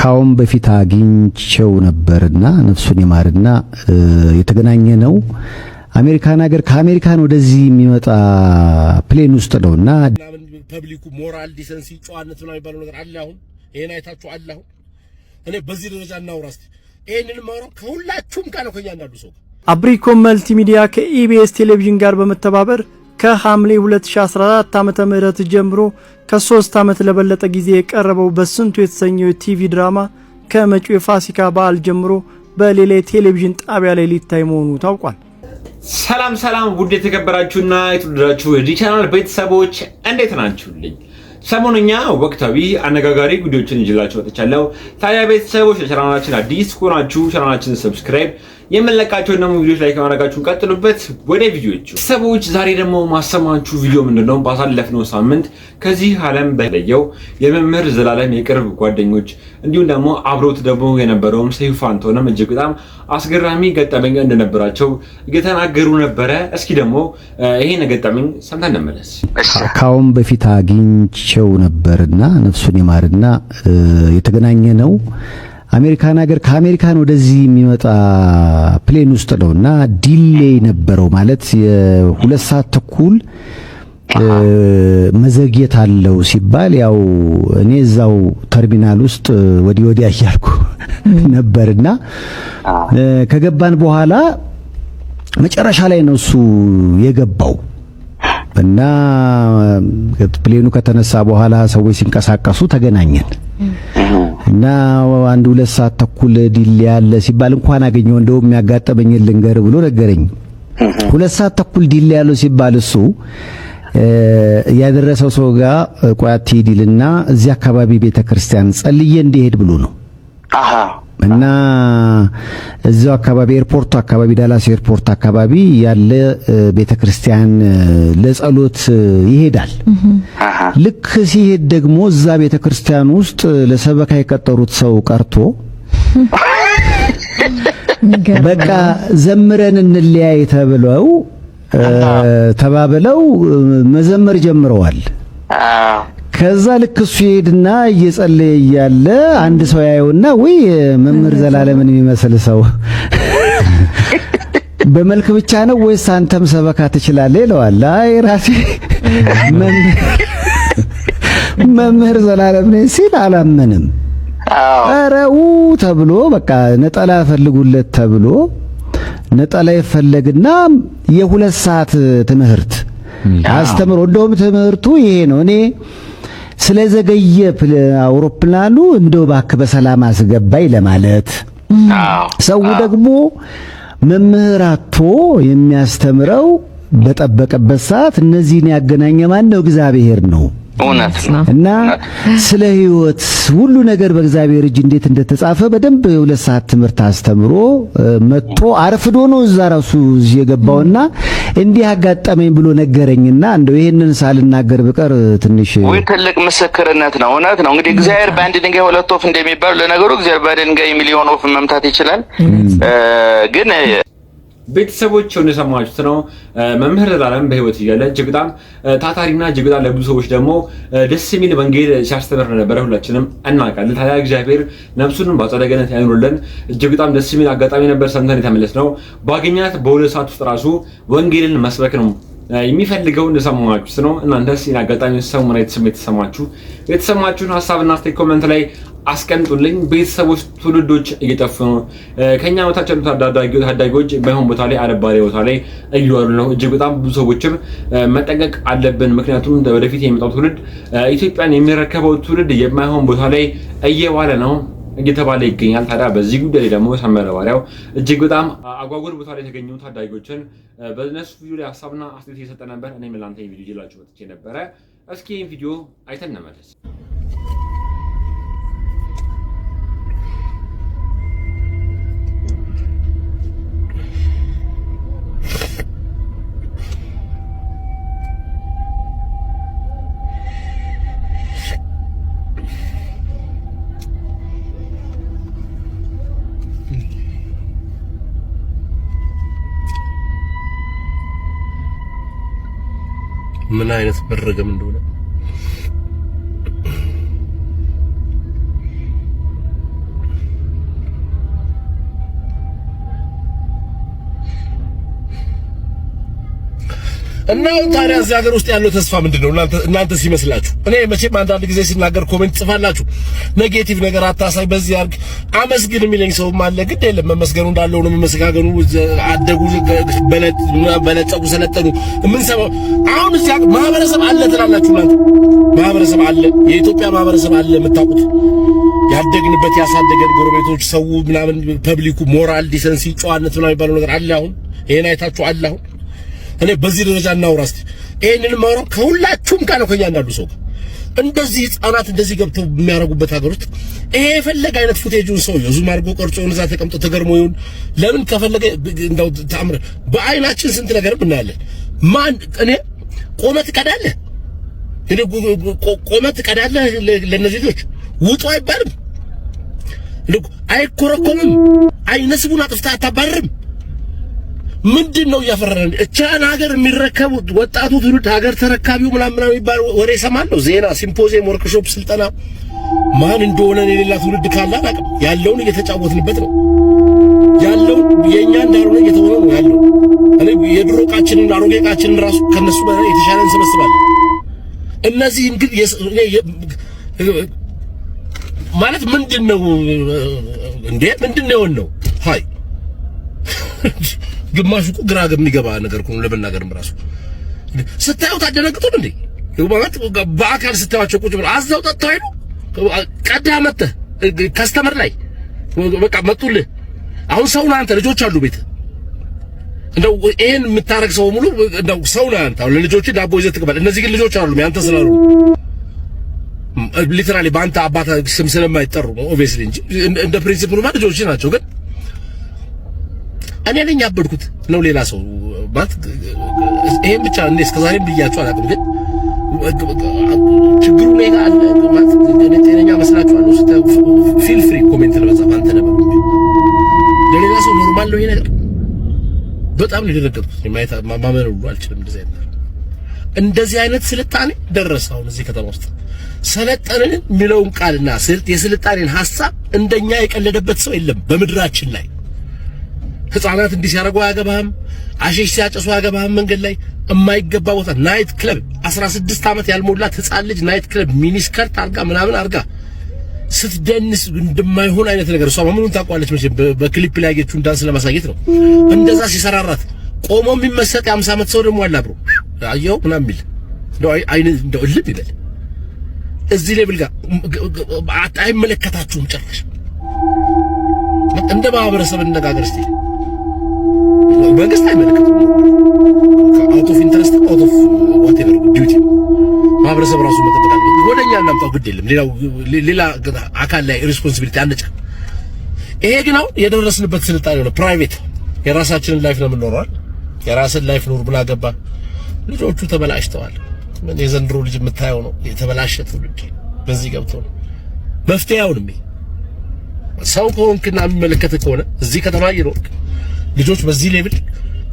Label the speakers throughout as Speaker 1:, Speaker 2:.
Speaker 1: ካሁን በፊት አግኝቼው ነበርና ነፍሱን ይማርና የተገናኘ ነው አሜሪካን ሀገር ከአሜሪካን ወደዚህ የሚመጣ ፕሌን ውስጥ ነውና
Speaker 2: ፐብሊኩ ሞራል ዲሰንሲ ጨዋነት ነው የሚባለው ነገር አለ። አሁን ይሄን አይታችሁ አለ። አሁን እኔ በዚህ ደረጃ እናውራስ ይሄንን ማውራው ከሁላችሁም ጋር ነው ከእያንዳንዱ ሰው
Speaker 3: አብሪኮም መልቲሚዲያ ከኢቢኤስ ቴሌቪዥን ጋር በመተባበር ከሐምሌ 2014 ዓመተ ምህረት ጀምሮ ከ3 ዓመት ለበለጠ ጊዜ የቀረበው በስንቱ የተሰኘው ቲቪ ድራማ ከመጪው የፋሲካ በዓል ጀምሮ በሌላ ቴሌቪዥን ጣቢያ ላይ ሊታይ መሆኑ ታውቋል።
Speaker 4: ሰላም ውድ የተከበራችሁና የተወደዳችሁ የዚህ ቻናል ቤተሰቦች እንዴት ናችሁልኝ? ሰሞኑኛ ወቅታዊ አነጋጋሪ ቪዲዮዎችን ይዤላችሁ መጥቻለሁ። ታዲያ ቤተሰቦች ለቻናላችን አዲስ ከሆናችሁ ቻናላችንን ሰብስክራይብ የመለቃቸውን ደግሞ ቪዲዮዎች ላይ ከማድረጋችሁ ቀጥሉበት። ወደ ቪዲዮቹ ሰዎች ዛሬ ደግሞ ማሰማችሁ ቪዲዮ ምንድነው? ባሳለፍነው ሳምንት ከዚህ ዓለም በለየው የመምህር ዘላለም የቅርብ ጓደኞች እንዲሁም ደግሞ አብሮት ደግሞ የነበረውም ሰይፉ ፋንታሁንም እጅግ በጣም አስገራሚ ገጠመኝ እንደነበራቸው እየተናገሩ ነበረ። እስኪ ደግሞ ይሄን ገጠመኝ ሰምተን እንመለስ።
Speaker 1: ካሁን በፊት አግኝቼው ነበርና ነፍሱን ይማርና የተገናኘ ነው አሜሪካን ሀገር ከአሜሪካን ወደዚህ የሚመጣ ፕሌን ውስጥ ነውና ዲሌይ ነበረው ማለት የ2 ሰዓት ተኩል መዘግየት አለው ሲባል ያው እኔ እዛው ተርሚናል ውስጥ ወዲያ እያልኩ ነበርና ከገባን በኋላ መጨረሻ ላይ ነው እሱ የገባው እና ፕሌኑ ከተነሳ በኋላ ሰዎች ሲንቀሳቀሱ ተገናኘን እና 1-2 ሰዓት ተኩል ዲል ያለ ሲባል እንኳን አገኘው እንደው የሚያጋጠመኝ ልንገር ብሎ ነገረኝ። 2 ሰዓት ተኩል ዲል ያለው ሲባል እሱ ያደረሰው ሰው ጋር ቋት ዲልና እዚህ አካባቢ ቤተክርስቲያን ጸልዬ እንዲሄድ ብሎ ነው። እና እዛው አካባቢ ኤርፖርት አካባቢ ዳላስ ኤርፖርት አካባቢ ያለ ቤተክርስቲያን ለጸሎት ይሄዳል። ልክ ሲሄድ ደግሞ እዛ ቤተክርስቲያን ውስጥ ለሰበካ የቀጠሩት ሰው ቀርቶ በቃ ዘምረን እንለያይ ተባብለው መዘመር ጀምረዋል። ከዛ ልክ እሱ ይሄድና እየጸለየ እያለ አንድ ሰው ያየውና ወይ መምህር ዘላለምን የሚመስል ሰው በመልክ ብቻ ነው ወይስ አንተም ሰበካ ትችላለህ ይለዋል። አይ ራሴ መምህር ዘላለም ነኝ ሲል አላመንም። አረው ተብሎ በቃ ነጠላ ፈልጉለት ተብሎ ነጠላ ይፈለግና የ2 ሰዓት ትምህርት አስተምሮ እንደውም ትምህርቱ ይሄ ነው። እኔ ስለዘገየ አውሮፕላኑ እንደው እባክህ በሰላም አስገባኝ ለማለት ሰው ደግሞ መምህራቶ የሚያስተምረው በጠበቀበት ሰዓት እነዚህን ያገናኘ ማን ነው? እግዚአብሔር ነው። እና ስለ ህይወት ሁሉ ነገር በእግዚአብሔር እጅ እንዴት እንደተጻፈ በደንብ የ2 ሰዓት ትምህርት አስተምሮ መጥቶ አርፍዶ ነው እዛ ራሱ የገባውና እንዲህ አጋጠመኝ ብሎ ነገረኝና እንደው ይሄንን ሳልናገር በቀር ትንሽ
Speaker 5: ወይ ትልቅ ምስክርነት ነው። እውነት ነው። እንግዲህ እግዚአብሔር በአንድ ድንጋይ 2 ወፍ እንደሚባል ለነገሩ እግዚአብሔር በአንድ ድንጋይ ሚሊዮን ወፍ መምታት ይችላል። ግን
Speaker 4: ቤተሰቦች እንደሰማችሁት ነው መምህር ዘላለም በህይወት እያለ እጅግ በጣም ታታሪና እጅግ በጣም ለብዙ ሰዎች ደግሞ ደስ የሚል ወንጌል ሲያስተምር ነበር። ሁላችንም እናውቃለን። ታዲያ እግዚአብሔር ነፍሱን በአጸደ ገነት ያኑርልን። እጅግ በጣም ደስ የሚል አጋጣሚ ነበር ሰምተን የተመለስነው። ባገኛት በ2 ሰዓት ውስጥ ራሱ ወንጌልን መስበክ ነው የሚፈልገው እንደሰማችሁት ነው። እናንተስ ይሄን አጋጣሚ ሰሙና የተሰማችሁን ሐሳብና አስተያየት ኮሜንት ላይ አስቀምጡልኝ። ቤተሰቦች ትውልዶች እየጠፉ ነው። ከኛ ወታች ያሉት ታዳጊዎች በሆን ቦታ ላይ አለባሪ ቦታ ላይ እየዋሉ ነው። እጅግ በጣም ብዙ ሰዎችም መጠንቀቅ አለብን። ምክንያቱም ወደፊት የሚመጣው ትውልድ ኢትዮጵያን የሚረከበው ትውልድ የማይሆን ቦታ ላይ እየዋለ ነው እየተባለ ይገኛል። ታዲያ በዚህ ጉዳይ ላይ ደግሞ ሰመረ ባሪያው እጅግ በጣም አጓጉል ቦታ ላይ የተገኙ ታዳጊዎችን በነሱ ቪዲዮ ላይ ሐሳብና አስተያየት እየሰጠ ነበር። እኔ መላንተ ቪዲዮ ይላችሁ ወጥቼ ነበረ። እስኪ ይሄን ቪዲዮ አይተን እንመለስ።
Speaker 2: ምን አይነት በረገም እንደሆነ እና ታዲያ እዚህ ሀገር ውስጥ ያለው ተስፋ ምንድነው? እናንተ ሲመስላችሁ? እኔ መቼም አንዳንድ ጊዜ ሲናገር ኮሜንት ጽፋላችሁ፣ ኔጌቲቭ ነገር አታሳይ፣ በዚህ አርግ፣ አመስግን የሚለኝ ሰውም አለ። ግድ የለም መመስገኑ እንዳለው ነው። መመስጋገኑ አደጉ፣ በለጸጉ፣ ሰለጠኑ የምንሰማው አሁን እዚህ ማህበረሰብ አለ ትላላችሁ እናንተ። ማህበረሰብ አለ፣ የኢትዮጵያ ማህበረሰብ አለ የምታውቁት፣ ያደግንበት ያሳደገን ጎረቤቶች፣ ሰው ምናምን፣ ፐብሊኩ ሞራል ዲሰንሲ፣ ጨዋነት ምናምን የሚባለው ነገር አለ። አሁን ይሄን አይታችሁ አለ አሁን እኔ በዚህ ደረጃ እናውራ እስቲ። ይሄንን ማውራው ከሁላችሁም ጋር ነው፣ ከእያንዳንዱ ሰው ጋር። እንደዚህ ህፃናት እንደዚህ ገብተው የሚያረጉበት ሀገር ውስጥ ይሄ የፈለገ አይነት ፉቴጁን ሰው ዙም አድርጎ ቀርጾ እዛ ተቀምጦ ተገርሞ ይሁን ለምን ከፈለገ እንደው ታምረ በአይናችን ስንት ነገር እናያለን። ማን እኔ ቆመት ቀዳለህ እኔ ቆመት ቀዳለህ ለነዚህ ልጆች ውጡ አይባልም፣ አይኮረኮምም፣ አይነስቡን አጥፍታ አታባርም። ምንድነው እያፈራን? እቻን ሀገር የሚረከቡ ወጣቱ ትውልድ ሀገር ተረካቢው ምናምን የሚባል ወሬ ሰማለሁ። ዜና፣ ሲምፖዚየም፣ ወርክሾፕ፣ ስልጠና ማን እንደሆነ የሌላ ትውልድ ካለ አላውቅም። ያለውን እየተጫወትንበት ነው ያለው፣ የኛ እንዳልሆነ እየተሆነ ነው ያለው። እኔ የድሮ ዕቃችንን አሮጌ ዕቃችንን ራሱ ከነሱ በላይ የተሻለ እንሰበስባለን። እነዚህ እንግዲህ ማለት ምንድነው እንዴ? ምንድነው ነው ሃይ ግማሹ እኮ ግራ የሚገባ ነገር እኮ ነው ለመናገርም ራሱ ስታዩት አደነግጡም እንዴ? ማለት በአካል ስታዩቸው ቁጭ ብለው አዛው ጠጥተው አይደል? ቀዳ መተህ ከስተመር ላይ በቃ መጡልህ። አሁን ሰው ነህ አንተ፣ ልጆች አሉ ቤት። እንደው ይሄን የምታረግ ሰው ሙሉ እንደው ሰው ነህ አንተ። አሁን ለልጆች ዳቦ ይዘህ ትገባለህ። እነዚህ ግን ልጆች አይደሉም ያንተ ስላሉ ሊተራሊ በአንተ አባት ስም ስለማይጠሩ ነው ኦብቪየስሊ እንጂ እንደ ፕሪንሲፕሉ ማለት ልጆች ናቸው። ግን እኔ ነኝ ያበድኩት ነው ሌላ ሰው ማለት ይሄን ብቻ እንደ እስከዛሬም ብያችሁ አላውቅም። ግን ችግሩ ላይ አለ ማለት እኔ ጤነኛ መስላችኋለሁ። ፊል ፍሪ ኮሜንት ለመጻፍ አንተ ነበር ለሌላ ሰው ኖርማል ነው ይሄ ነገር። በጣም ነው የደረገጥኩት። ማመን ሁሉ አልችልም። እንደዚህ አይነት ስልጣኔ ደረሰ አሁን እዚህ ከተማ ውስጥ። ሰለጠንን የሚለውን ቃልና የስልጣኔን ሐሳብ እንደኛ የቀለደበት ሰው የለም በምድራችን ላይ። ህፃናት እንዲህ ሲያደርጉ አያገባህም፣ አሸሽ ሲያጨሱ አያገባህም። መንገድ ላይ የማይገባ ቦታ ናይት ክለብ 16 ዓመት ያልሞላት ህፃን ልጅ ናይት ክለብ ሚኒስከርት አርጋ ምናምን አርጋ ስትደንስ እንደማይሆን አይነት ነገር እሷ ምኑን ታውቃለች መቼም በክሊፕ ላይ ያየችውን ዳንስ ለማሳየት ነው። እንደዛ ሲሰራራት ቆሞ የሚመሰጥ የ50 ዓመት ሰው ደግሞ አለ አብሮ አየው ምናምን የሚል እንደው እንደው ልብ ይበል። እዚህ ሌብል ጋር አይመለከታችሁም ጭራሽ። እንደ ማህበረሰብ እንነጋገር እስቲ። መንግስት አይመለከትም። አውት ኦፍ ኢንተረስት አውት ኦፍ ዋትኤቨር ዲዩቲ ማህበረሰብ ራሱ መጠበቅ አለበት። ወደኛ እናምጣው ግድ የለም ሌላ አካል ላይ ሪስፖንሲቢሊቲ አንጫ። ይሄ ግን አሁን የደረስንበት ስልጣኔ ነው። ፕራይቬት የራሳችንን ላይፍ ነው የምንኖረው። የራስን ላይፍ ኑር ብላ ገባ። ልጆቹ ተበላሽተዋል። ምን የዘንድሮ ልጅ የምታየው ነው የተበላሸ ትውልድ በዚህ ገብቶ ነው መፍትሄ። አሁንም ሰው ከሆንክና የሚመለከት ከሆነ እዚህ ከተማ ይሮክ ልጆች በዚህ ሌብል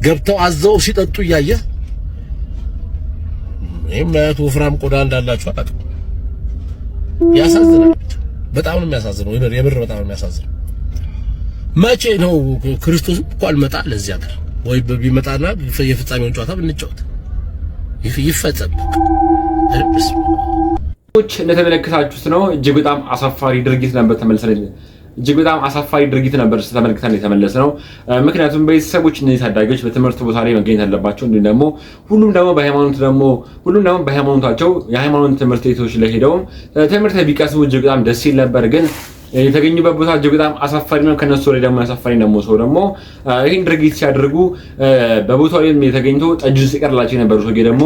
Speaker 2: ገብተው አዘው ሲጠጡ እያየህ ማለት ወፍራም ቆዳ እንዳላችሁ አላውቅም። ያሳዝናል። በጣም ነው የሚያሳዝነው። የምር በጣም ነው የሚያሳዝነው። መቼ ነው ክርስቶስ እኮ አልመጣ ለዚህ ሀገር ወይ ቢመጣና የፍጻሜውን ጨዋታ ብንጫወት ይፈጸም።
Speaker 4: እንደተመለከታችሁት ነው። እጅግ በጣም አሳፋሪ ድርጊት ነበር። እጅግ በጣም አሳፋሪ ድርጊት ነበር ተመልክተን የተመለስነው። ምክንያቱም ቤተሰቦች እነዚህ ታዳጊዎች በትምህርት ቦታ ላይ መገኘት አለባቸው። እንዲሁም ደግሞ ሁሉም ደግሞ በሃይማኖታቸው የሃይማኖት ትምህርት ቤቶች ላይ ሄደው ትምህርት ቢቀስሙ እጅግ በጣም ደስ ይል ነበር። ግን የተገኙበት ቦታ እጅግ በጣም አሳፋሪ ነው። ከነሱ ላይ ደግሞ አሳፋሪ ደግሞ ሰው ደግሞ ይህን ድርጊት ሲያደርጉ በቦታው ላይ የተገኝቶ ጠጅን ሲቀርላቸው የነበሩ ሰው ደግሞ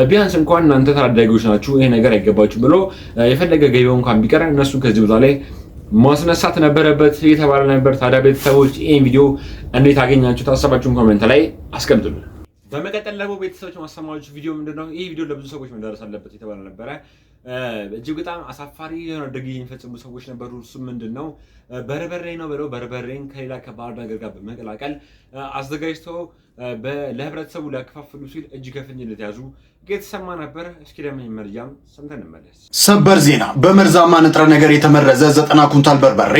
Speaker 4: ቢያንስ እንኳን እናንተ ታዳጊዎች ናችሁ ይሄ ነገር አይገባችሁ ብሎ የፈለገ ገቢው እንኳን ቢቀር እነሱ ከዚህ ቦታ ላይ ማስነሳት ነበረበት እየተባለ ነበር። ታዲያ ቤተሰቦች ይሄን ቪዲዮ እንዴት አገኛችሁት? ሀሳባችሁን ኮሜንት ላይ አስቀምጡልን። በመቀጠል ደግሞ ቤተሰቦች ማሰማችሁ ቪዲዮ ምንድነው? ይሄ ቪዲዮ ለብዙ ሰዎች መዳረስ አለበት የተባለ ነበረ። እጅግ በጣም አሳፋሪ የሆነ ድርጊት የሚፈጽሙ ሰዎች ነበሩ። እሱ ምንድነው? በርበሬ ነው ብለው በርበሬን ከሌላ ከባድ ነገር ጋር በመቀላቀል አዘጋጅተው ለህብረተሰቡ ሊያከፋፍሉ ሲል እጅ ከፍንጅ እንደተያዙ የተሰማ ነበር። እስኪ ለምን መረጃም ሰምተን እንመለስ።
Speaker 6: ሰበር ዜና። በመርዛማ ንጥረ ነገር የተመረዘ 90 ኩንታል በርበሬ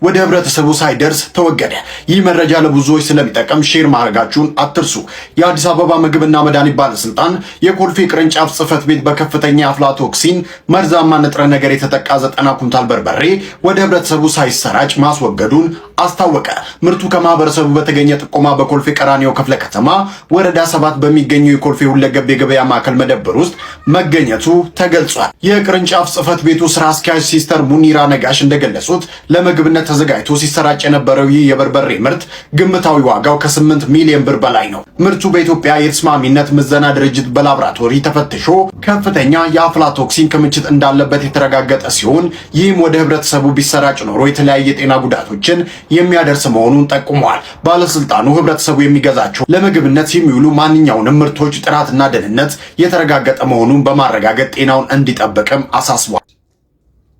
Speaker 6: ወደ ህብረተሰቡ ሳይደርስ ተወገደ። ይህ መረጃ ለብዙዎች ስለሚጠቅም ሼር ማድረጋችሁን አትርሱ። የአዲስ አበባ ምግብና መድኃኒት ባለስልጣን የኮልፌ ቅርንጫፍ ጽህፈት ቤት በከፍተኛ አፍላቶክሲን መርዛማ ንጥረ ነገር የተጠቃ 90 ኩንታል በርበሬ ወደ ህብረተሰቡ ሳይሰራጭ ማስወገዱን አስታወቀ። ምርቱ ከማህበረሰቡ በተገኘ ጥቆማ በኮልፌ ቀራኒዮ ክፍለ ከተማ ወረዳ 7 በሚገኘው የኮልፌ ሁለገብ የገበያ ማዕከል መደብር ውስጥ መገኘቱ ተገልጿል። የቅርንጫፍ ጽህፈት ቤቱ ስራ አስኪያጅ ሲስተር ሙኒራ ነጋሽ እንደገለጹት ለምግብነት ተዘጋጅቶ ሲሰራጭ የነበረው ይህ የበርበሬ ምርት ግምታዊ ዋጋው ከ8 ሚሊዮን ብር በላይ ነው። ምርቱ በኢትዮጵያ የተስማሚነት ምዘና ድርጅት በላብራቶሪ ተፈትሾ ከፍተኛ የአፍላቶክሲን ክምችት እንዳለበት የተረጋገጠ ሲሆን ይህም ወደ ህብረተሰቡ ቢሰራጭ ኖሮ የተለያየ ጤና ጉዳቶችን የሚያደርስ መሆኑን ጠቁመዋል። ባለስልጣኑ ህብረተሰቡ የሚገዛቸው ለምግብነት የሚውሉ ማንኛውንም ምርቶች ጥራትና ደህንነት የተረጋገጠ መሆኑን በማረጋገጥ ጤናውን እንዲጠብቅም አሳስቧል።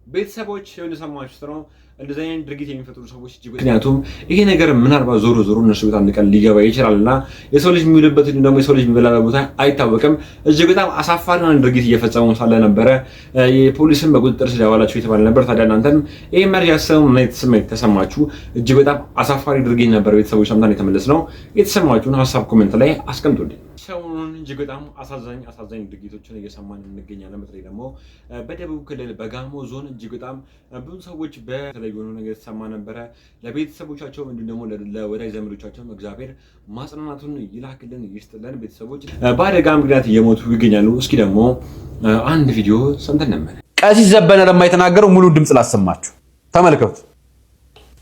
Speaker 4: ቤተሰቦች እንደሰማችሁት ነው እንደዚህ አይነት ድርጊት የሚፈጥሩ ሰዎች እጅግ ምክንያቱም ይሄ ነገር ምናልባት ዞሮ ዞሮ እነሱ ቤት አንድ ቀን ሊገባ ይችላልና የሰው ልጅ የሚውልበት ደግሞ የሰው ልጅ የሚበላበት ቦታ አይታወቅም። እጅግ በጣም አሳፋሪ ድርጊት እየፈጸሙ ሳለ ነበረ የፖሊስን በቁጥጥር ስር ያዋላቸው የተባለ ነበር። ታዲያ እናንተም ይሄ መረጃ ስሜት ተሰማችሁ? እጅግ በጣም አሳፋሪ ድርጊት ነበር። ቤተሰቦች ሰምተን የተመለስነው የተሰማችሁን ሀሳብ ኮሜንት ላይ አስቀምጡልኝ። ሰሞኑን እጅግ በጣም አሳዛኝ ድርጊቶችን እየሰማን እንገኛለን። በተለይ ደግሞ በደቡብ ክልል በጋሞ ዞን እጅግ በጣም ብዙ ሰዎች በተለይ የሆነ ነገር ተሰማ ነበረ። ለቤተሰቦቻቸው እንዲሁም ደግሞ ለወዳጅ ዘመዶቻቸው እግዚአብሔር ማጽናናቱን ይላክልን ይስጥልን። ቤተሰቦች በአደጋ ምክንያት እየሞቱ ይገኛሉ። እስኪ ደግሞ አንድ ቪዲዮ ሰምተን ነበር።
Speaker 7: ቀሲስ ዘበነ ለማ የተናገረው ሙሉ ድምጽ ላሰማችሁ፣ ተመልከቱ።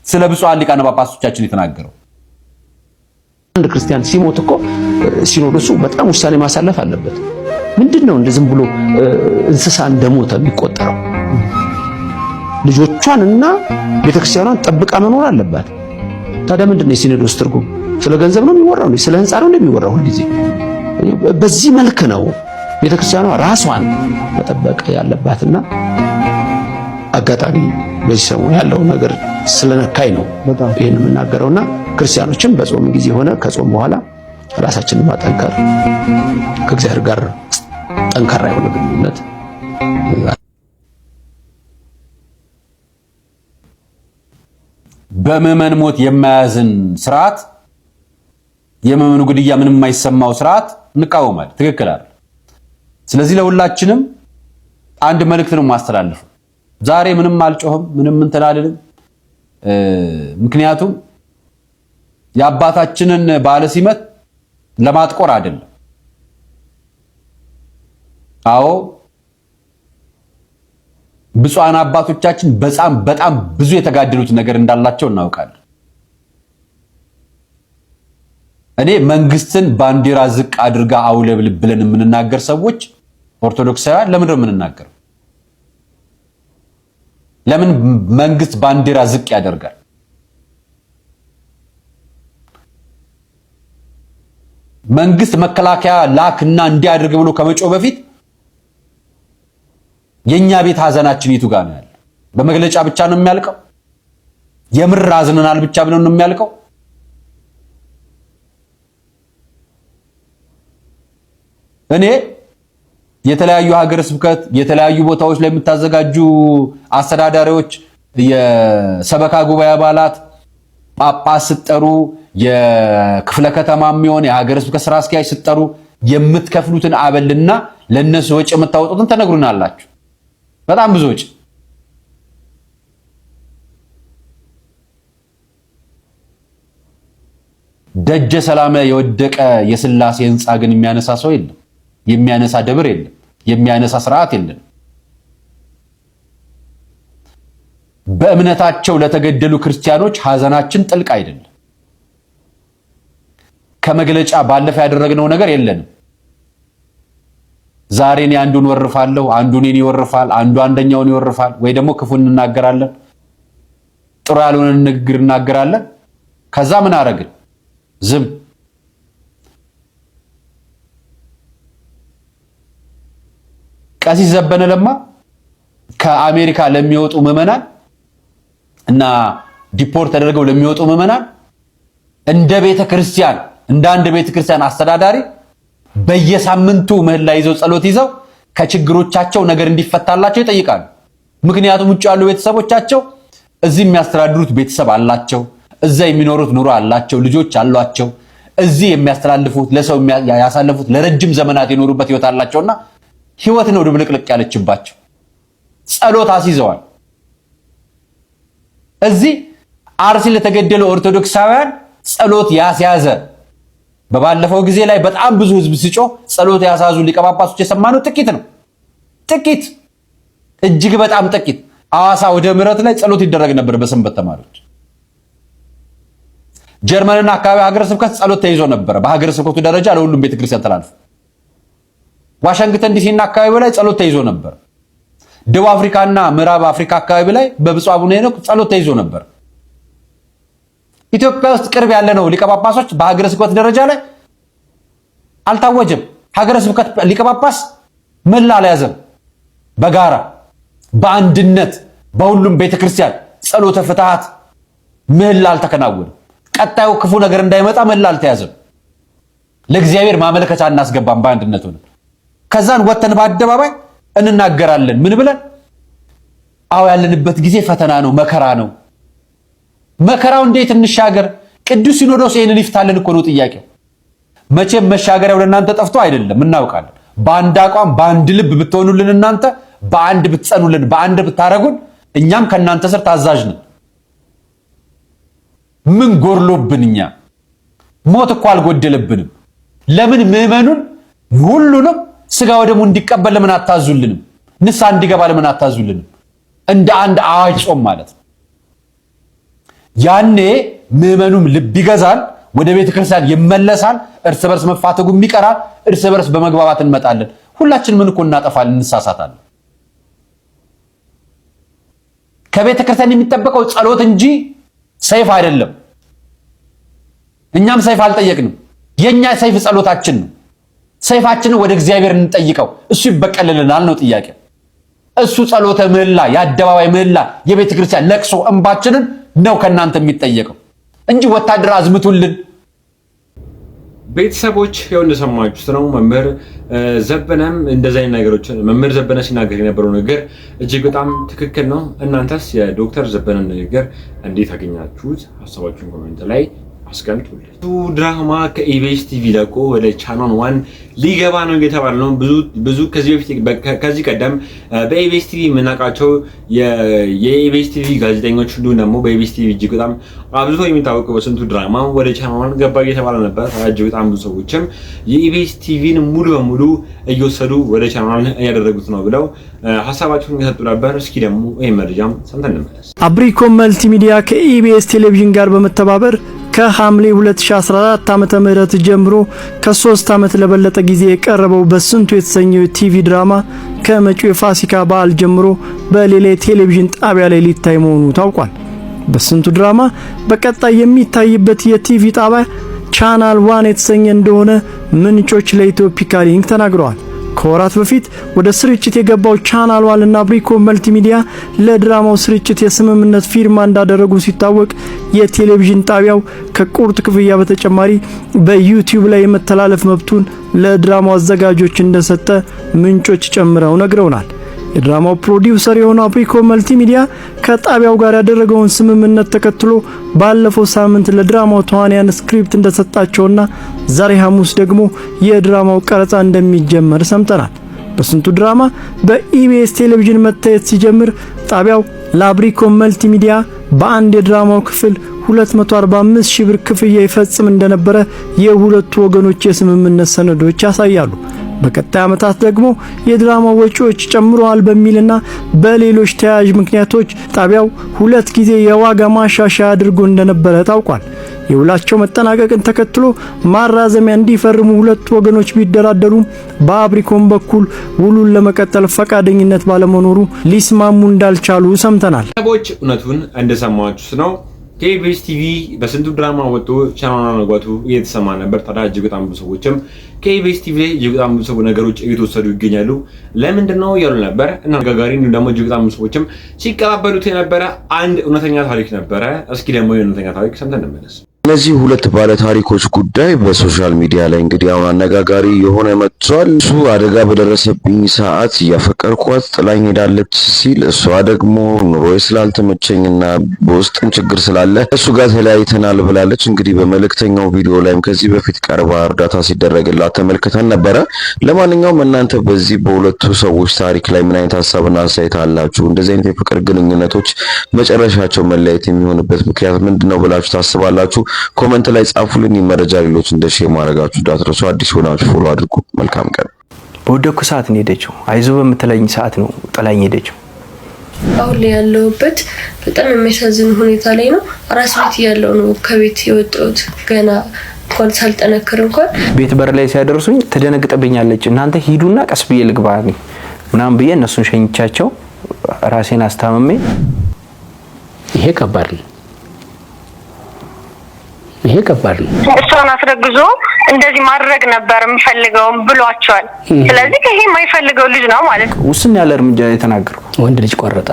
Speaker 7: ስለ ብፁዓን ሊቃነ ጳጳሶቻችን የተናገረው
Speaker 8: አንድ ክርስቲያን ሲሞት እኮ ሲኖዶሱ በጣም ውሳኔ ማሳለፍ አለበት። ምንድነው እንደ ዝም ብሎ እንስሳ እንደሞተ የሚቆጠረው? ልጆቿንና ቤተክርስቲያኗን ጠብቃ መኖር አለባት። ታዲያ ምንድነው የሲኖዶስ ትርጉም? ስለ ገንዘብ ነው የሚወራው? ስለ ህንጻ ነው የሚወራው? ሁልጊዜ በዚህ መልክ ነው ቤተክርስቲያኗ ራሷን መጠበቅ ያለባትና አጋጣሚ በዚህ ሰሞን ያለው ነገር ስለነካይ ነው ይሄን የምናገረውና ክርስቲያኖችም በጾም ጊዜ ሆነ ከጾም በኋላ ራሳችንን ማጠንከር ከእግዚአብሔር ጋር ጠንካራ የሆነ ግንኙነት
Speaker 7: በምዕመን ሞት የማያዝን ስርዓት የምዕመኑ ግድያ ምንም የማይሰማው ስርዓት እንቃወማለን። ትክክል አይደል? ስለዚህ ለሁላችንም አንድ መልእክት ነው ማስተላለፍ። ዛሬ ምንም አልጮህም፣ ምንም እንትን አልልም። ምክንያቱም የአባታችንን በዓለ ሲመት ለማጥቆር አይደለም። አዎ ብፁዓን አባቶቻችን በጣም ብዙ የተጋደሉት ነገር እንዳላቸው እናውቃለን። እኔ መንግስትን ባንዲራ ዝቅ አድርጋ አውለብል ብለን የምንናገር ሰዎች ኦርቶዶክሳውያን ለምን ነው የምንናገረው? ለምን መንግስት ባንዲራ ዝቅ ያደርጋል? መንግስት መከላከያ ላክና እንዲያደርግ ብሎ ከመጮህ በፊት የኛ ቤት ሀዘናችን የቱ ጋር ነው ያለው? በመግለጫ ብቻ ነው የሚያልቀው? የምር አዝነናል ብቻ ብለን ነው የሚያልቀው? እኔ የተለያዩ ሀገረ ስብከት የተለያዩ ቦታዎች ላይ የምታዘጋጁ አስተዳዳሪዎች፣ የሰበካ ጉባኤ አባላት፣ ጳጳስ ስትጠሩ፣ የክፍለ ከተማ የሚሆን የሀገረ ስብከት ስራ አስኪያጅ ስትጠሩ የምትከፍሉትን አበልና ለነሱ ወጪ የምታወጡትን ተነግሩናላችሁ። በጣም ብዙ ወጪ። ደጀ ሰላም ላይ የወደቀ የሥላሴ ህንፃ ግን የሚያነሳ ሰው የለም፣ የሚያነሳ ደብር የለም፣ የሚያነሳ ስርዓት የለም። በእምነታቸው ለተገደሉ ክርስቲያኖች ሀዘናችን ጥልቅ አይደለም። ከመግለጫ ባለፈ ያደረግነው ነገር የለንም። ዛሬ እኔ አንዱን ወርፋለሁ፣ አንዱ እኔን ይወርፋል፣ አንዱ አንደኛውን ይወርፋል፣ ወይ ደግሞ ክፉ እንናገራለን፣ ጥሩ ያልሆነ ንግግር እናገራለን። ከዛ ምን አረግን? ዝም። ቀሲስ ዘበነ ለማ ከአሜሪካ ለሚወጡ ምዕመናን እና ዲፖርት ተደርገው ለሚወጡ ምዕመናን እንደ ቤተ ክርስቲያን እንደ አንድ ቤተክርስቲያን አስተዳዳሪ በየሳምንቱ ምህላ ይዘው ጸሎት ይዘው ከችግሮቻቸው ነገር እንዲፈታላቸው ይጠይቃሉ። ምክንያቱም ውጭ ያሉ ቤተሰቦቻቸው እዚህ የሚያስተዳድሩት ቤተሰብ አላቸው፣ እዛ የሚኖሩት ኑሮ አላቸው፣ ልጆች አሏቸው፣ እዚህ የሚያስተላልፉት ለሰው ያሳለፉት ለረጅም ዘመናት የኖሩበት ህይወት አላቸውና ህይወት ነው ድብልቅልቅ ያለችባቸው። ጸሎት አስይዘዋል። እዚህ አርሲ ለተገደሉ ኦርቶዶክሳውያን ጸሎት ያስያዘ በባለፈው ጊዜ ላይ በጣም ብዙ ህዝብ ሲጮህ ጸሎት ያሳዙ ሊቀ ጳጳሶች የሰማነው ጥቂት ነው። ጥቂት፣ እጅግ በጣም ጥቂት። ሐዋሳ ወደ ምሕረት ላይ ጸሎት ይደረግ ነበር በሰንበት ተማሪዎች። ጀርመንና አካባቢ ሀገረ ስብከት ጸሎት ተይዞ ነበር በሀገረ ስብከቱ ደረጃ ለሁሉም ቤተክርስቲያን ተላልፎ። ዋሽንግተን ዲሲና አካባቢ ላይ ጸሎት ተይዞ ነበር። ደቡብ አፍሪካና ምዕራብ አፍሪካ አካባቢ ላይ በብፁዕ አቡነ ሄኖክ ጸሎት ተይዞ ነበር። ኢትዮጵያ ውስጥ ቅርብ ያለ ነው ሊቀ ጳጳሶች በሀገረ ስብከት ደረጃ ላይ አልታወጀም። ሀገረ ስብከት ሊቀ ጳጳስ ምህላ አልያዘም። በጋራ በአንድነት በሁሉም ቤተክርስቲያን ጸሎተ ፍትሐት ምህላ አልተከናወነም። ቀጣዩ ክፉ ነገር እንዳይመጣ ምህላ አልተያዘም። ለእግዚአብሔር ማመልከቻ እናስገባም በአንድነት ሆነን ከዛን ወተን በአደባባይ እንናገራለን። ምን ብለን? አዎ ያለንበት ጊዜ ፈተና ነው፣ መከራ ነው። መከራው እንዴት እንሻገር? ቅዱስ ሲኖዶስ ይሄንን ይፍታልን እኮ ነው ጥያቄው። መቼም መሻገሪያው ለእናንተ ጠፍቶ አይደለም፣ እናውቃለን። በአንድ አቋም በአንድ ልብ ብትሆኑልን፣ እናንተ በአንድ ብትጸኑልን፣ በአንድ ብታረጉን፣ እኛም ከእናንተ ስር ታዛዥ ነን። ምን ጎርሎብን? እኛ ሞት እኮ አልጎደለብንም። ለምን ምዕመኑን ሁሉንም ስጋ ወደሙ እንዲቀበል ለምን አታዙልንም? ንስሐ እንዲገባ ለምን አታዙልንም? እንደ አንድ አዋጅ ጾም ማለት ነው። ያኔ ምዕመኑም ልብ ይገዛል፣ ወደ ቤተ ክርስቲያን ይመለሳል፣ እርስ በርስ መፋተጉም ይቀራል፣ እርስ በርስ በመግባባት እንመጣለን። ሁላችን ምን እኮ እናጠፋለን፣ እንሳሳታለን። ከቤተ ክርስቲያን የሚጠበቀው ጸሎት እንጂ ሰይፍ አይደለም። እኛም ሰይፍ አልጠየቅንም። የኛ ሰይፍ ጸሎታችን ነው። ሰይፋችንን ወደ እግዚአብሔር እንጠይቀው፣ እሱ ይበቀልልናል ነው ጥያቄ። እሱ ጸሎተ ምህላ፣ የአደባባይ ምህላ፣ የቤተ ክርስቲያን ለቅሶ እንባችንን ነው ከናንተ የሚጠየቀው እንጂ ወታደር አዝምቱልን።
Speaker 4: ቤተሰቦች ያው እንደሰማችሁት ነው። መምህር ዘበነም እንደዚህ አይነት ነገሮችን መምህር ዘበነ ሲናገር የነበረው ነገር እጅግ በጣም ትክክል ነው። እናንተስ የዶክተር ዘበነን ንግግር እንዴት አገኛችሁት? ሐሳባችሁን ኮሜንት ላይ አስቀምጡልኝ። ድራማ ከኢቢኤስ ቲቪ ለቆ ወደ ቻናል 1 ሊገባ ነው እየተባለ ነው። ብዙ ከዚህ ቀደም በኢቢኤስ ቲቪ የምናውቃቸው የኢቢኤስ ቲቪ ጋዜጠኞች ሁሉ ደግሞ በኢቢኤስ ቲቪ እጅግ በጣም አብዝቶ የሚታወቀው በስንቱ ድራማ ወደ ቻናል 1 ገባ እየተባለ ነበር። እጅግ በጣም ብዙ ሰዎችም የኢቢኤስ ቲቪን ሙሉ በሙሉ እየወሰዱ ወደ ቻናል እያደረጉት ነው ብለው ሀሳባቸውን እየሰጡ ነበር። እስኪ ደግሞ ይሄን መረጃም ሰምተን እንመለስ።
Speaker 3: አብሪኮም መልቲሚዲያ ከኢቢኤስ ቴሌቪዥን ጋር በመተባበር ከሐምሌ 2014 ዓመተ ምህረት ጀምሮ ከ3 ዓመት ለበለጠ ጊዜ የቀረበው በስንቱ የተሰኘው ቲቪ ድራማ ከመጪው የፋሲካ በዓል ጀምሮ በሌላ ቴሌቪዥን ጣቢያ ላይ ሊታይ መሆኑ ታውቋል። በስንቱ ድራማ በቀጣይ የሚታይበት የቲቪ ጣቢያ ቻናል 1 የተሰኘ እንደሆነ ምንጮች ለኢትዮፒካ ሊንክ ተናግረዋል። ከወራት በፊት ወደ ስርጭት የገባው ቻናል 1 እና አብሪኮም መልቲሚዲያ ለድራማው ስርጭት የስምምነት ፊርማ እንዳደረጉ ሲታወቅ የቴሌቪዥን ጣቢያው ከቁርጥ ክፍያ በተጨማሪ በዩቲዩብ ላይ የመተላለፍ መብቱን ለድራማው አዘጋጆች እንደሰጠ ምንጮች ጨምረው ነግረውናል። የድራማው ፕሮዲውሰር የሆነው አብሪኮም መልቲሚዲያ ከጣቢያው ጋር ያደረገውን ስምምነት ተከትሎ ባለፈው ሳምንት ለድራማው ተዋንያን ስክሪፕት እንደሰጣቸውና ዛሬ ሐሙስ ደግሞ የድራማው ቀረጻ እንደሚጀመር ሰምተናል። በስንቱ ድራማ በኢቢኤስ ቴሌቪዥን መታየት ሲጀምር ጣቢያው ለአብሪኮም መልቲሚዲያ በአንድ የድራማው ክፍል 245 ሺህ ብር ክፍያ ይፈጽም እንደነበረ የሁለቱ ወገኖች የስምምነት ሰነዶች ያሳያሉ። በቀጣይ ዓመታት ደግሞ የድራማው ወጪዎች ጨምረዋል በሚልና በሌሎች ተያያዥ ምክንያቶች ጣቢያው 2 ጊዜ የዋጋ ማሻሻያ አድርጎ እንደነበረ ታውቋል። የውላቸው መጠናቀቅን ተከትሎ ማራዘሚያ እንዲፈርሙ ሁለቱ ወገኖች ቢደራደሩም በአብሪኮም በኩል ውሉን ለመቀጠል ፈቃደኝነት ባለመኖሩ ሊስማሙ እንዳልቻሉ ሰምተናል።
Speaker 4: ሰዎች እውነቱን እንደሰማችሁት ነው። ከኢቢኤስ ቲቪ በስንቱ ድራማ ወጥቶ ቻናሉን መግባቱ እየተሰማ ነበር። ታዲያ እጅግ በጣም ብዙ ሰዎችም ከኢቢኤስ ቲቪ ላይ እጅግ በጣም ብዙ ነገሮች እየተወሰዱ ይገኛሉ። ለምንድን ነው ያሉ ነበር እና አነጋጋሪ እንዲሁም ደግሞ እጅግ በጣም ብዙ ሰዎችም ሲቀባበሉት የነበረ አንድ እውነተኛ ታሪክ ነበረ። እስኪ ደግሞ የእውነተኛ ታሪክ ሰምተን እንመለስ።
Speaker 9: እነዚህ ሁለት ባለ ታሪኮች ጉዳይ በሶሻል ሚዲያ ላይ እንግዲህ አሁን አነጋጋሪ የሆነ መጥቷል። እሱ አደጋ በደረሰብኝ ሰዓት እያፈቀርኳት ጥላኝ ሄዳለች ሲል፣ እሷ ደግሞ ኑሮዬ ስላልተመቸኝና በውስጥም ችግር ስላለ እሱ ጋር ተለያይተናል ብላለች። እንግዲህ በመልእክተኛው ቪዲዮ ላይም ከዚህ በፊት ቀርባ እርዳታ ሲደረግላት ተመልክተን ነበረ። ለማንኛውም እናንተ በዚህ በሁለቱ ሰዎች ታሪክ ላይ ምን አይነት ሀሳብና አስተያየት አላችሁ? እንደዚህ አይነት የፍቅር ግንኙነቶች መጨረሻቸው መለያየት የሚሆንበት ምክንያት ምንድነው ብላችሁ ታስባላችሁ? ኮሜንት ላይ ጻፉልኝ። መረጃ ሌሎች እንደ ሼር ማድረጋችሁ እንዳትረሱ። አዲስ ሆናችሁ ፎሎ አድርጉ። መልካም ቀን።
Speaker 10: በወደኩ ሰዓት ነው ሄደችው። አይዞ በምትለኝ ሰዓት ነው ጥላኝ ሄደችው።
Speaker 11: አሁን ላይ ያለሁበት በጣም የሚያሳዝን ሁኔታ ላይ ነው። አራስ ቤት ያለው ነው ከቤት የወጣሁት ገና እንኳን ሳልጠነክር እንኳን
Speaker 10: ቤት በር ላይ ሲያደርሱኝ ትደነግጥብኛለች። እናንተ ሂዱና ቀስ ብዬ ልግባ ምናምን ብዬ እነሱን ሸኝቻቸው ራሴን አስታምሜ
Speaker 8: ይሄ ከባድ ነው።
Speaker 12: እሷን አስረግዞ እንደዚህ ማድረግ ነበር የምፈልገው ብሏቸዋል። ስለዚህ ይሄ የማይፈልገው ልጅ ነው ማለት ነው።
Speaker 10: ውስን ያለ እርምጃ የተናገረው
Speaker 8: ወንድ ልጅ ቆረጣ።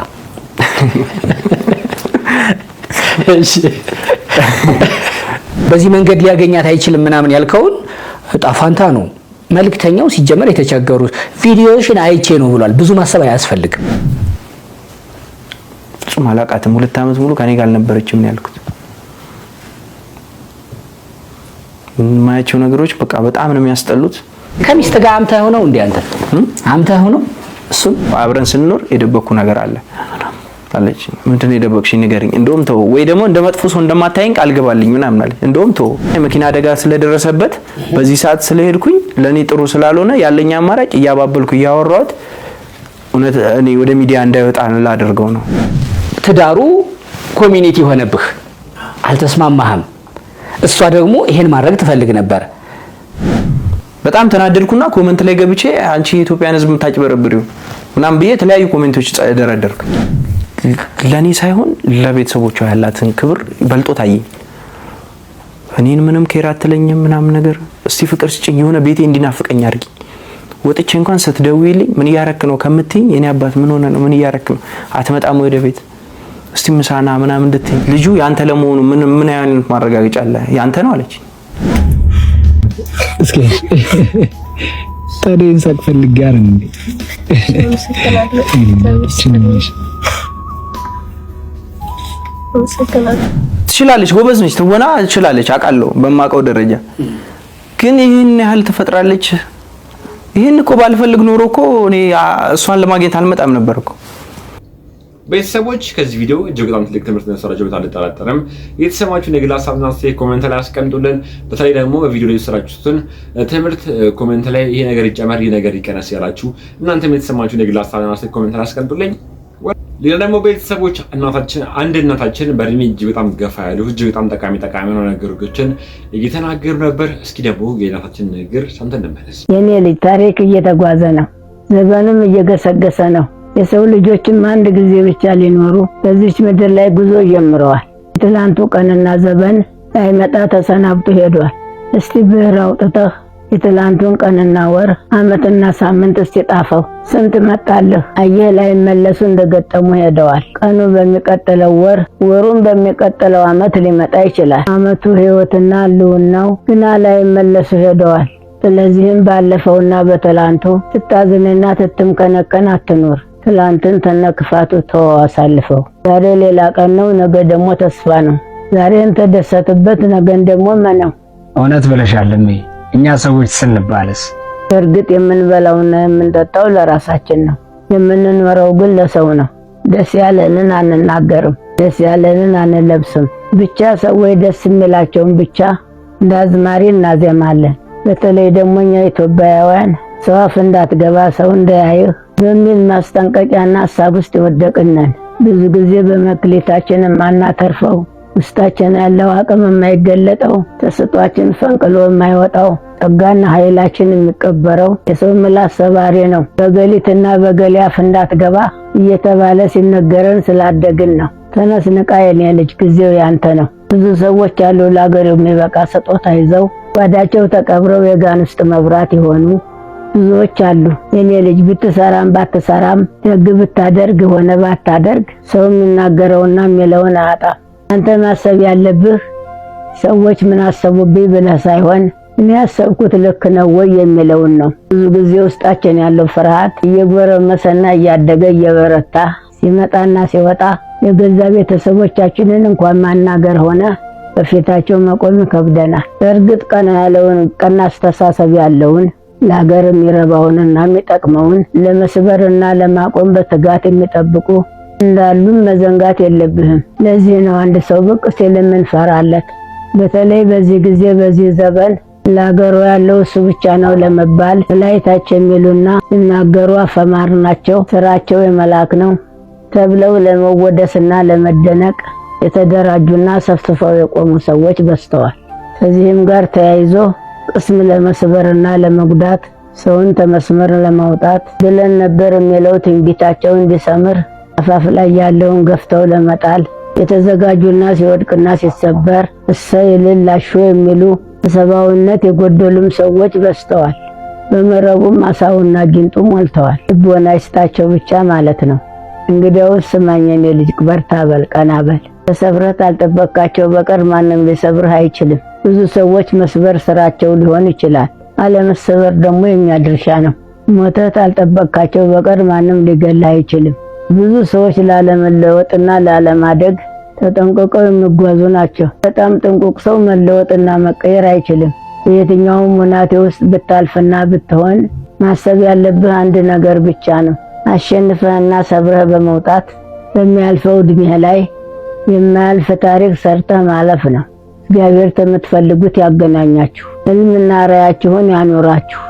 Speaker 8: እሺ በዚህ መንገድ ሊያገኛት አይችልም ምናምን ያልከውን ጣፋንታ ነው። መልእክተኛው ሲጀመር የተቸገሩ ቪዲዮሽን አይቼ ነው ብሏል። ብዙ ማሰብ አያስፈልግም።
Speaker 10: ፍጹም አላቃትም። 2 ዓመት ሙሉ ከኔ ጋር አልነበረችም ነው ያልኩት። ማያቸው ነገሮች በቃ በጣም ነው የሚያስጠሉት።
Speaker 8: ከሚስት ጋር አምታ ሆነው እንዴ አንተ ሆነው እሱ
Speaker 10: አብረን ስንኖር የደበኩ ነገር አለ አለች። ምንድነው የደበቅሽኝ ንገሪኝ። እንደውም ተው ወይ ደግሞ እንደመጥፎ ሰው እንደማታየኝ ቃል ገባልኝ ምናምን አለች። እንደውም ተው የመኪና አደጋ ስለደረሰበት በዚህ ሰዓት ስለሄድኩኝ ለኔ ጥሩ ስላልሆነ ያለኝ አማራጭ እያባበልኩ እያወራሁት እውነት እኔ ወደ ሚዲያ እንዳይወጣ ላደርገው ነው። ትዳሩ ኮሚኒቲ ሆነብህ፣ አልተስማማህም። እሷ ደግሞ ይሄን ማድረግ ትፈልግ ነበር። በጣም ተናደድኩና ኮሜንት ላይ ገብቼ አንቺ የኢትዮጵያን ሕዝብ የምታጭበረብሪው ምናምን ብዬ የተለያዩ ኮሜንቶች ደረደርኩ። ለኔ ሳይሆን ለቤተሰቦቿ ያላትን ክብር በልጦ ታየኝ። እኔን ምንም ኬር አትለኝም ምናምን ነገር። እስቲ ፍቅር ስጭኝ፣ የሆነ ቤቴ እንዲናፍቀኝ አድርጊ። ወጥቼ እንኳን ስትደውይልኝ ምን እያረክ ነው ከምትይኝ የኔ አባት ምን ሆነ ነው ምን እያረክ ነው አትመጣም ወደ ቤት እስቲ ምሳና ምናምን እንድትይ ልጁ ያንተ ለመሆኑ ምን አይነት ማረጋገጫ አለ? ያንተ ነው አለች።
Speaker 1: እስኪ ታዲያ እንሳቅ ፈልግ ጋር እንዴ
Speaker 10: ትችላለች፣ ጎበዝ ነች፣ ትወና ትችላለች፣ አውቃለሁ በማውቀው ደረጃ። ግን ይሄን ያህል ትፈጥራለች። ይሄን እኮ ባልፈልግ ኖሮ እኮ እኔ እሷን ለማግኘት አልመጣም ነበር እኮ።
Speaker 4: ቤተሰቦች ከዚህ ቪዲዮ እጅግ በጣም ትልቅ ትምህርት እንደሰራችሁ አልጠራጠርም። የተሰማችሁን የግል ሀሳብና አስተያየት ኮሜንት ላይ አስቀምጡልን። በተለይ ደግሞ በቪዲዮ ላይ የሰራችሁትን ትምህርት ኮሜንት ላይ ይሄ ነገር ይጨመር፣ ይሄ ነገር ይቀነስ ያላችሁ እናንተም የተሰማችሁን የግል ሀሳብና አስተያየት ኮሜንት ላይ አስቀምጡልኝ። ሌላ ደግሞ ቤተሰቦች እናታችን በእድሜ እጅግ በጣም ገፋ ያሉ እጅግ በጣም ጠቃሚ የሆኑ ነገሮችን እየተናገሩ ነበር። እስኪ ደግሞ የእናታችን ንግግር ሰምተን እንመለስ።
Speaker 13: የኔ ልጅ ታሪክ እየተጓዘ ነው፣ ዘመኑም እየገሰገሰ ነው። የሰው ልጆችም አንድ ጊዜ ብቻ ሊኖሩ በዚች ምድር ላይ ጉዞ ጀምረዋል። ትላንቱ ቀንና ዘመን ሳይመጣ ተሰናብቶ ሄዷል። እስቲ ብዕር አውጥተህ የትላንቱን ቀንና ወር ዓመትና ሳምንት እስቲ ጣፈው። ስንት መጣልህ አየህ ላይ መለሱ እንደገጠሙ ሄደዋል። ቀኑ በሚቀጥለው ወር፣ ወሩን በሚቀጥለው ዓመት ሊመጣ ይችላል። ዓመቱ ሕይወትና ህልውናው ግና ላይ መለሱ ሄደዋል። ስለዚህም ባለፈውና በትላንቱ ትታዝንና ትትምከነከን አትኑር። ትላንትን ተነክፋቱ ተወው አሳልፈው። ዛሬ ሌላ ቀን ነው፣ ነገ ደግሞ ተስፋ ነው። ዛሬን ተደሰትበት፣ ነገን ደግሞ መነው።
Speaker 1: እውነት ብለሻል እሜ። እኛ ሰዎች ስንባልስ
Speaker 13: እርግጥ የምንበላውና የምንጠጣው ለራሳችን ነው፣ የምንኖረው ግን ለሰው ነው። ደስ ያለንን አንናገርም፣ ደስ ያለንን አንለብስም። ብቻ ሰዎች ደስ የሚላቸውን ብቻ እንደ አዝማሪ እናዜማለን። በተለይ ደግሞ እኛ ኢትዮጵያውያን ሰው አፍ እንዳትገባ ሰው እንዳያይህ በሚል ማስጠንቀቂያና ሐሳብ ውስጥ የወደቅነን። ብዙ ጊዜ በመክሊታችን የማናተርፈው ውስጣችን ያለው አቅም የማይገለጠው ተስጧችን ፈንቅሎ የማይወጣው ጸጋና ኃይላችን የሚቀበረው የሰው ምላስ ሰባሪ ነው። በገሊትና በገሊ አፍ እንዳትገባ እየተባለ ሲነገረን ስላደግን ነው። ተነስ ንቃ የኔ ልጅ፣ ጊዜው ያንተ ነው። ብዙ ሰዎች ያሉ ለአገር የሚበቃ ስጦታ ይዘው ጓዳቸው ተቀብረው የጋን ውስጥ መብራት የሆኑ ብዙዎች አሉ። የኔ ልጅ ብትሰራም ባትሰራም ደግ ብታደርግ ሆነ ባታደርግ ሰው የሚናገረውና የሚለውን አጣ። አንተ ማሰብ ያለብህ ሰዎች ምን አሰቡብኝ ብለህ ሳይሆን እኔ ያሰብኩት ልክ ነው ወይ የሚለውን ነው። ብዙ ጊዜ ውስጣችን ያለው ፍርሃት እየጎረመሰና እያደገ እየበረታ ሲመጣና ሲወጣ የገዛ ቤተሰቦቻችንን እንኳን ማናገር ሆነ በፊታቸው መቆም ይከብደናል። በእርግጥ ቀና አስተሳሰብ ያለውን ለሀገር የሚረባውንና የሚጠቅመውን ለመስበርና ለማቆም በትጋት የሚጠብቁ እንዳሉም መዘንጋት የለብህም። ለዚህ ነው አንድ ሰው ብቅ ሲል የምንፈራለት። በተለይ በዚህ ጊዜ በዚህ ዘመን ለሀገሩ ያለው እሱ ብቻ ነው ለመባል ላይታች የሚሉና ሲናገሩ አፈማር ናቸው፣ ስራቸው የመላክ ነው ተብለው ለመወደስና ለመደነቅ የተደራጁና ሰፍስፈው የቆሙ ሰዎች በዝተዋል። ከዚህም ጋር ተያይዞ ቅስም ለመስበርና ለመጉዳት ሰውን ተመስመር ለማውጣት ብለን ነበር የሚለው ትንቢታቸው እንዲሰምር አፋፍ ላይ ያለውን ገፍተው ለመጣል የተዘጋጁና ሲወድቅና ሲሰበር እሰይ ልላሹ የሚሉ ሰብአዊነት የጎደሉም ሰዎች በዝተዋል። በመረቡም አሳውና ጊንጡ ሞልተዋል። ልቦና ይስጣቸው ብቻ ማለት ነው። እንግዲያውስ ስማኝ የኔ ልጅ፣ በርታ በል፣ ቀና በል። ተሰብረህ ካልጠበቅካቸው በቀር ማንም ሊሰብርህ አይችልም። ብዙ ሰዎች መስበር ስራቸው ሊሆን ይችላል። አለመሰበር ደግሞ የኛ ድርሻ ነው። ሞተህ ካልጠበቅካቸው በቀር ማንም ሊገልህ አይችልም። ብዙ ሰዎች ላለመለወጥና ላለማደግ ተጠንቅቀው የሚጓዙ ናቸው። በጣም ጥንቁቅ ሰው መለወጥና መቀየር አይችልም። በየትኛውም ሁናቴ ውስጥ ብታልፍና ብትሆን ማሰብ ያለብህ አንድ ነገር ብቻ ነው። አሸንፈህና ሰብረህ በመውጣት በሚያልፈው እድሜህ ላይ የማያልፍ ታሪክ ሰርተህ ማለፍ ነው። እግዚአብሔር ከምትፈልጉት ያገናኛችሁ፣ ህልምና ራዕያችሁን ያኖራችሁ።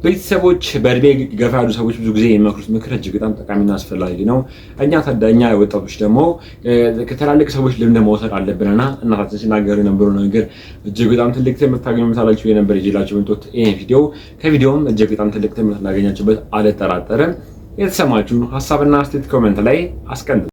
Speaker 4: ቤተሰቦች በእድሜ ገፋ ያሉ ሰዎች ብዙ ጊዜ የሚመክሩት ምክር እጅግ በጣም ጠቃሚና አስፈላጊ ነው። እኛ ታዳኛ ወጣቶች ደግሞ ከትላልቅ ሰዎች ልምድ መውሰድ አለብንና እናታችን ሲናገሩ የነበረው ነገር እጅግ በጣም ትልቅ ትምህርት ታገኙበታላችሁ የነበር ይዤላችሁ መጥቶት ይሄን ቪዲዮ ከቪዲዮም እጅግ በጣም ትልቅ ትምህርት ላገኛችሁበት አልጠራጠርም። የተሰማችሁ ሀሳብና አስተያየት ኮሜንት ላይ አስቀምጡ።